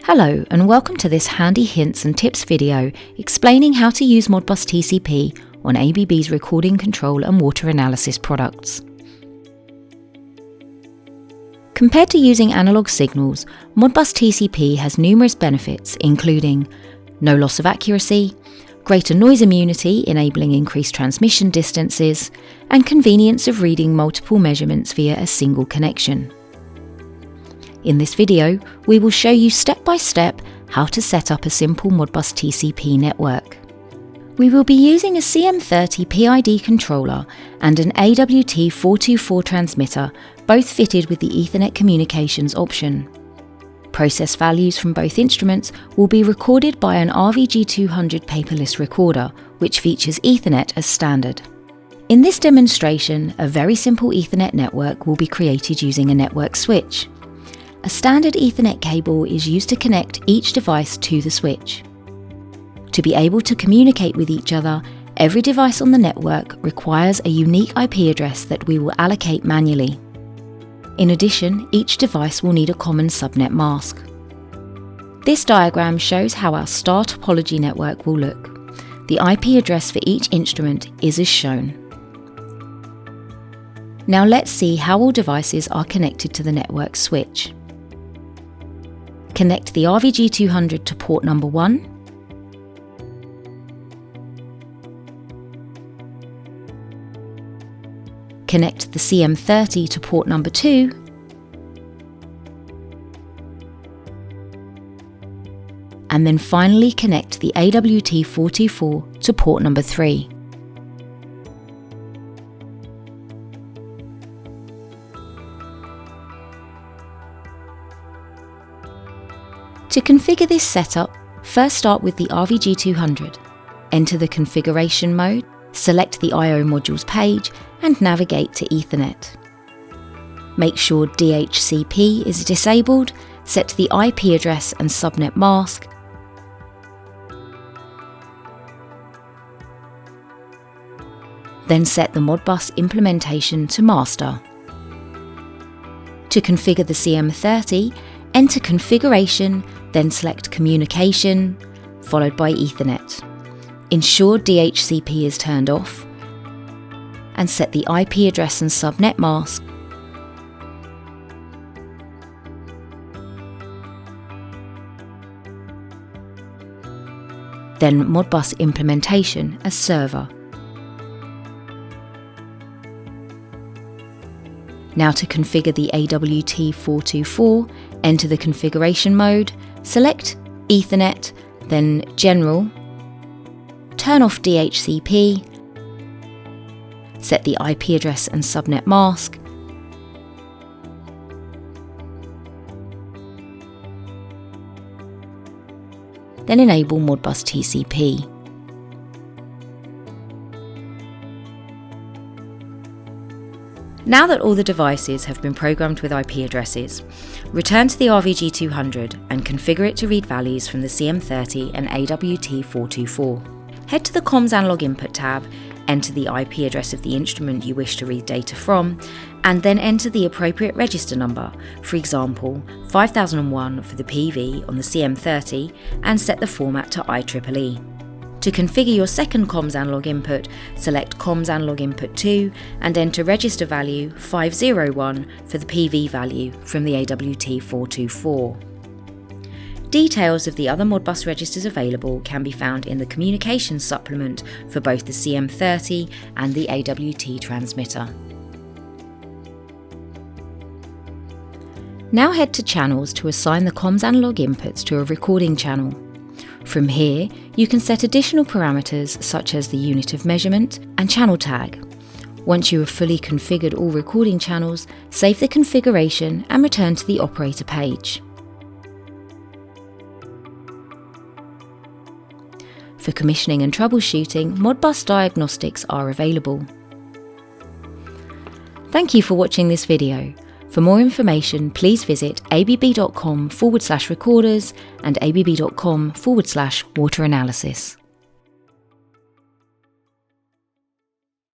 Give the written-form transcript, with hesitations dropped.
Hello and welcome to this handy hints and tips video explaining how to use Modbus TCP on ABB's recording control and water analysis products. Compared to using analog signals, Modbus TCP has numerous benefits including no loss of accuracy, greater noise immunity enabling increased transmission distances, and convenience of reading multiple measurements via a single connection. In this video, we will show you step by step how to set up a simple Modbus TCP network. We will be using a CM30 PID controller and an AWT424 transmitter, both fitted with the Ethernet communications option. Process values from both instruments will be recorded by an RVG200 paperless recorder, which features Ethernet as standard. In this demonstration, a very simple Ethernet network will be created using a network switch. A standard Ethernet cable is used to connect each device to the switch. To be able to communicate with each other, every device on the network requires a unique IP address that we will allocate manually. In addition, each device will need a common subnet mask. This diagram shows how our star topology network will look. The IP address for each instrument is as shown. Now let's see how all devices are connected to the network switch. Connect the RVG200 to port number 1, connect the CM30 to port number 2, and then finally connect the AWT424 to port number 3. To configure this setup, first start with the RVG200. Enter the configuration mode, select the I/O modules page and navigate to Ethernet. Make sure DHCP is disabled, set the IP address and subnet mask, then set the Modbus implementation to master. To configure the CM30, enter configuration, then select communication, followed by Ethernet. Ensure DHCP is turned off, and set the IP address and subnet mask. Then Modbus implementation as server. Now to configure the AWT424, enter the configuration mode, select Ethernet, then General, turn off DHCP, set the IP address and subnet mask, then enable Modbus TCP. Now that all the devices have been programmed with IP addresses, return to the RVG200 and configure it to read values from the CM30 and AWT424. Head to the Comms Analog Input tab, enter the IP address of the instrument you wish to read data from, and then enter the appropriate register number, for example 5001 for the PV on the CM30, and set the format to IEEE. To configure your second Comms Analog Input, select Comms Analog Input 2 and enter register value 501 for the PV value from the AWT424. Details of the other Modbus registers available can be found in the communications supplement for both the CM30 and the AWT transmitter. Now head to Channels to assign the Comms Analog inputs to a recording channel. From here, you can set additional parameters such as the unit of measurement and channel tag. Once you have fully configured all recording channels, save the configuration and return to the operator page. For commissioning and troubleshooting, Modbus diagnostics are available. Thank you for watching this video. For more information, please visit abb.com/recorders and abb.com/water analysis.